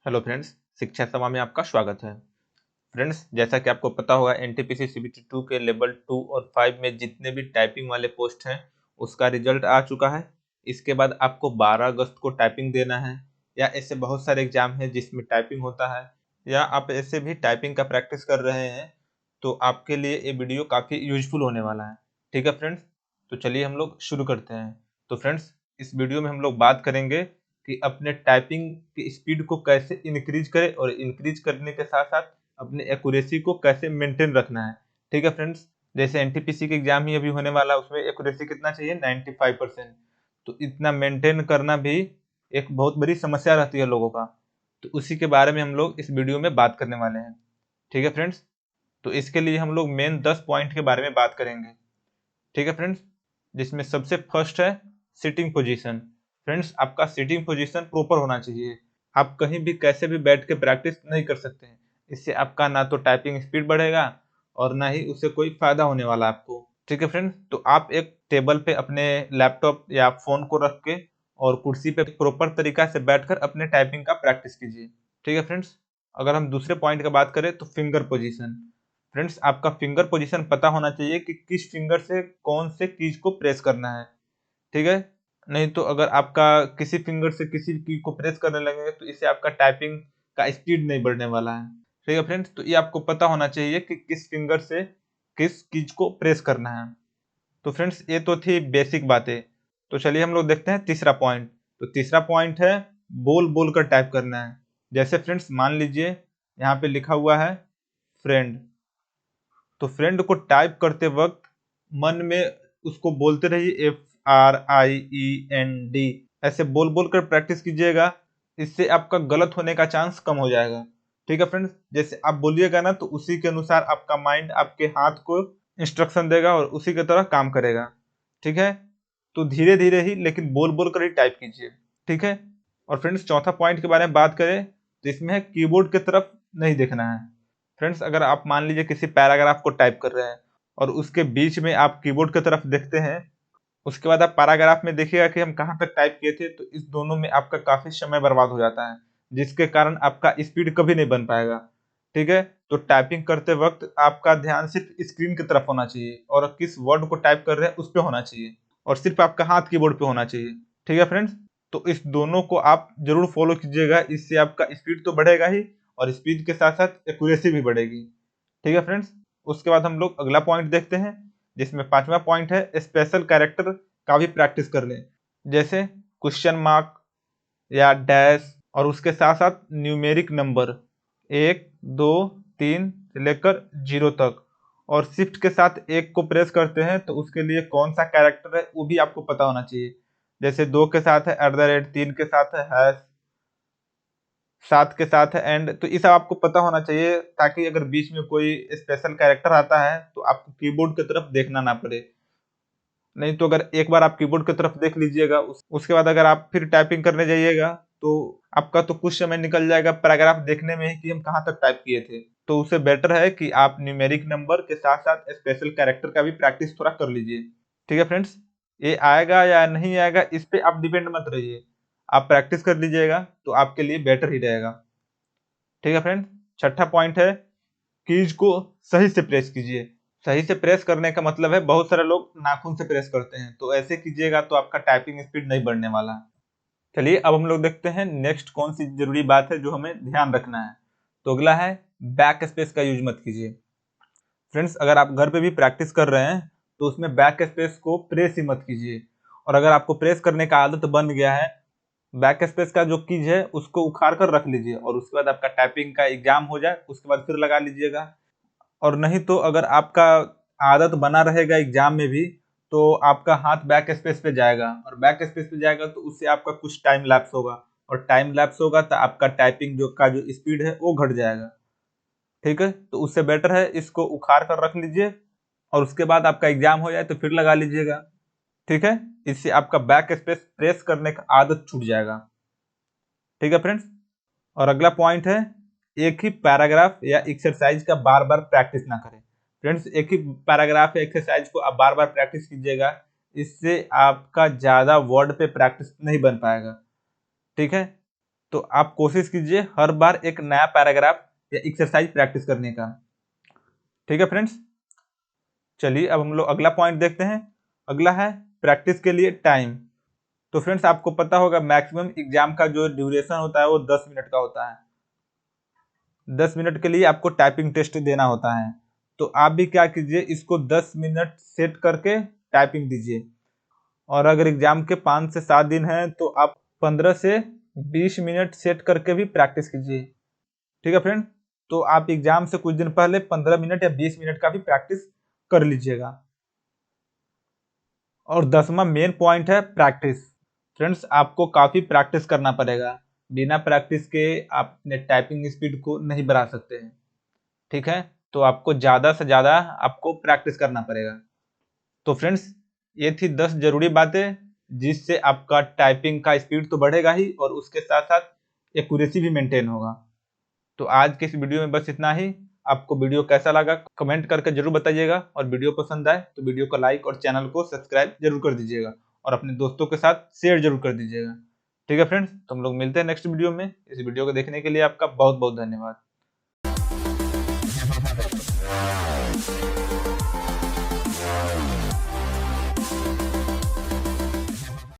Hello friends, शिक्षा सभा में आपका स्वागत है। फ्रेंड्स, जैसा कि आपको पता होगा एनटीपीसी सीबीटी 2 के लेवल 2 और 5 में जितने भी टाइपिंग वाले पोस्ट हैं उसका रिजल्ट आ चुका है। इसके बाद आपको 12 अगस्त को टाइपिंग देना है, या ऐसे बहुत सारे एग्जाम हैं जिसमें टाइपिंग होता है, या आप ऐसे भी टाइपिंग का प्रैक्टिस कर रहे हैं तो आपके लिए ये वीडियो काफ़ी यूजफुल होने वाला है। ठीक है फ्रेंड्स, तो चलिए हम लोग शुरू करते हैं। तो फ्रेंड्स, इस वीडियो में हम लोग बात करेंगे कि अपने टाइपिंग की स्पीड को कैसे इंक्रीज करें और इंक्रीज करने के साथ साथ अपने एक्यूरेसी को कैसे मेंटेन रखना है। ठीक है फ्रेंड्स, जैसे एनटीपीसी के एग्जाम ही अभी होने वाला है, उसमें एक्यूरेसी कितना चाहिए 95%। तो इतना मेंटेन करना भी एक बहुत बड़ी समस्या रहती है लोगों का। तो उसी के बारे में हम लोग इस वीडियो में बात करने वाले हैं। ठीक है फ्रेंड्स, तो इसके लिए हम लोग मेन 10 पॉइंट के बारे में बात करेंगे। ठीक है फ्रेंड्स, जिसमें सबसे फर्स्ट है सिटिंग पोजीशन। फ्रेंड्स, आपका सिटिंग पोजीशन प्रॉपर होना चाहिए। आप कहीं भी कैसे भी बैठ के प्रैक्टिस नहीं कर सकते हैं। इससे आपका ना तो टाइपिंग स्पीड बढ़ेगा और ना ही उससे कोई फायदा होने वाला आपको। ठीक है फ्रेंड्स, तो आप एक टेबल पे अपने लैपटॉप या फोन को रख के और कुर्सी पे प्रॉपर तरीका से बैठकर अपने टाइपिंग का प्रैक्टिस कीजिए। ठीक है फ्रेंड्स, अगर हम दूसरे पॉइंट की बात करें तो फिंगर पोजीशन। फ्रेंड्स, आपका फिंगर पोजीशन पता होना चाहिए कि किस फिंगर से कौन से कीज को प्रेस करना है। ठीक है, नहीं तो अगर आपका किसी फिंगर से किसी की को प्रेस करने लगेंगे तो इससे आपका टाइपिंग का स्पीड नहीं बढ़ने वाला है। ठीक है फ्रेंड्स, तो ये आपको पता होना चाहिए कि किस फिंगर से किस कीज को प्रेस करना है। तो फ्रेंड्स, ये तो थी बेसिक बातें। तो चलिए हम लोग देखते हैं तीसरा पॉइंट। तो तीसरा पॉइंट है बोल बोल कर टाइप करना है। जैसे फ्रेंड्स, मान लीजिए यहाँ पे लिखा हुआ है फ्रेंड, तो फ्रेंड को टाइप करते वक्त मन में उसको बोलते रहिए FRIEND, ऐसे बोल बोल कर प्रैक्टिस कीजिएगा। इससे आपका गलत होने का चांस कम हो जाएगा। ठीक है फ्रेंड्स, जैसे आप बोलिएगा ना तो उसी के अनुसार आपका माइंड आपके हाथ को इंस्ट्रक्शन देगा और उसी की तरह काम करेगा। ठीक है, तो धीरे धीरे ही लेकिन बोल बोल कर ही टाइप कीजिए। ठीक है, और फ्रेंड्स चौथा पॉइंट के बारे में बात करें तो इसमें है कीबोर्ड की तरफ नहीं देखना है। फ्रेंड्स, अगर आप मान लीजिए किसी पैराग्राफ को टाइप कर रहे हैं और उसके बीच में आप कीबोर्ड की तरफ देखते हैं, उसके बाद आप पैराग्राफ में देखिएगा कि हम कहाँ तक टाइप किए थे, तो इस दोनों में आपका काफी समय बर्बाद हो जाता है, जिसके कारण आपका स्पीड कभी नहीं बन पाएगा। ठीक है, तो टाइपिंग करते वक्त आपका ध्यान सिर्फ स्क्रीन की तरफ होना चाहिए और किस वर्ड को टाइप कर रहे हैं उस पर होना चाहिए, और सिर्फ आपका हाथ कीबोर्ड पे होना चाहिए। ठीक है फ्रेंड्स, तो इस दोनों को आप जरूर फॉलो कीजिएगा। इससे आपका स्पीड तो बढ़ेगा ही और स्पीड के साथ साथ एक्यूरेसी भी बढ़ेगी। ठीक है फ्रेंड्स, उसके बाद हम लोग अगला पॉइंट देखते हैं, जिसमें पांचवा पॉइंट है स्पेशल कैरेक्टर का भी प्रैक्टिस कर लें। जैसे क्वेश्चन मार्क या डैश और उसके साथ साथ न्यूमेरिक नंबर 1 2 3 से लेकर 0 तक, और शिफ्ट के साथ एक को प्रेस करते हैं तो उसके लिए कौन सा कैरेक्टर है वो भी आपको पता होना चाहिए। जैसे 2 के साथ है @ 3 के साथ है हैश, 7 के साथ है एंड। तो ये सब आपको पता होना चाहिए ताकि अगर बीच में कोई स्पेशल कैरेक्टर आता है तो आपको कीबोर्ड की तरफ देखना ना पड़े। नहीं तो अगर एक बार आप कीबोर्ड की तरफ देख लीजिएगा उसके बाद अगर आप फिर टाइपिंग करने जाइएगा तो आपका तो कुछ समय निकल जाएगा पैराग्राफ देखने में ही कि हम कहाँ तक टाइप किए थे। तो उससे बेटर है कि आप न्यूमेरिक नंबर के साथ साथ स्पेशल कैरेक्टर का भी प्रैक्टिस थोड़ा कर लीजिए। ठीक है फ्रेंड्स, ये आएगा या नहीं आएगा इस पे आप डिपेंड मत रहिए, आप प्रैक्टिस कर लीजिएगा तो आपके लिए बेटर ही रहेगा। ठीक है फ्रेंड्स, छठा पॉइंट है कीज को सही से प्रेस कीजिए। सही से प्रेस करने का मतलब है बहुत सारे लोग नाखून से प्रेस करते हैं, तो ऐसे कीजिएगा तो आपका टाइपिंग स्पीड नहीं बढ़ने वाला। चलिए अब हम लोग देखते हैं नेक्स्ट कौन सी जरूरी बात है जो हमें ध्यान रखना है। तो अगला है बैक स्पेस का यूज मत कीजिए। फ्रेंड्स, अगर आप घर पे भी प्रैक्टिस कर रहे हैं तो उसमें बैक स्पेस को प्रेस ही मत कीजिए। और अगर आपको प्रेस करने का आदत बन गया है, बैक स्पेस का जो कीज है उसको उखाड़ कर रख लीजिए और उसके बाद आपका टाइपिंग का एग्जाम हो जाए उसके बाद फिर लगा लीजिएगा। और नहीं तो अगर आपका आदत बना रहेगा एग्जाम में भी तो आपका हाथ बैक स्पेस पे जाएगा, और बैक स्पेस पे जाएगा तो उससे आपका कुछ टाइम लैप्स होगा, और टाइम लैप्स होगा तो आपका टाइपिंग जो स्पीड है वो घट जाएगा। ठीक है, तो उससे बेटर है इसको उखाड़ कर रख लीजिए और उसके बाद आपका एग्जाम हो जाए तो फिर लगा लीजिएगा। ठीक है, इससे आपका बैक स्पेस प्रेस करने का आदत छूट जाएगा। ठीक है फ्रेंड्स, और अगला पॉइंट है एक ही पैराग्राफ या एक्सरसाइज का बार बार प्रैक्टिस ना करें। फ्रेंड्स, एक ही पैराग्राफ या एक्सरसाइज को आप बार बार प्रैक्टिस कीजिएगा, इससे आपका ज्यादा वर्ड पे प्रैक्टिस नहीं बन पाएगा। ठीक है, तो आप कोशिश कीजिए हर बार एक नया पैराग्राफ या एक्सरसाइज प्रैक्टिस करने का। ठीक है फ्रेंड्स, चलिए अब हम लोग अगला पॉइंट देखते हैं। अगला है प्रैक्टिस के लिए टाइम। तो फ्रेंड्स आपको पता होगा मैक्सिमम एग्जाम का जो ड्यूरेशन होता है वो 10 मिनट का होता है। 10 मिनट के लिए आपको टाइपिंग टेस्ट देना होता है। तो आप भी क्या कीजिए, इसको 10 मिनट सेट करके टाइपिंग दीजिए। और अगर एग्जाम के 5 से 7 दिन हैं तो आप 15 से 20 मिनट सेट करके भी प्रैक्टिस कीजिए। ठीक है फ्रेंड, तो आप एग्जाम से कुछ दिन पहले 15 मिनट या 20 मिनट का भी प्रैक्टिस कर लीजिएगा। और 10वां मेन पॉइंट है प्रैक्टिस। फ्रेंड्स आपको काफी प्रैक्टिस करना पड़ेगा, बिना प्रैक्टिस के आप अपने टाइपिंग स्पीड को नहीं बढ़ा सकते हैं। ठीक है, तो आपको ज्यादा से ज्यादा आपको प्रैक्टिस करना पड़ेगा। तो फ्रेंड्स ये थी 10 जरूरी बातें जिससे आपका टाइपिंग का स्पीड तो बढ़ेगा ही और उसके साथ साथ एक्यूरेसी भी मेंटेन होगा। तो आज के इस वीडियो में बस इतना ही। आपको वीडियो कैसा लगा कमेंट करके जरूर बताइएगा, और वीडियो पसंद आए तो वीडियो को लाइक और चैनल को सब्सक्राइब जरूर कर दीजिएगा और अपने दोस्तों के साथ शेयर जरूर कर दीजिएगा। ठीक है फ्रेंड्स, तो हम लोग मिलते हैं नेक्स्ट वीडियो में। इस वीडियो को देखने के लिए आपका बहुत बहुत धन्यवाद।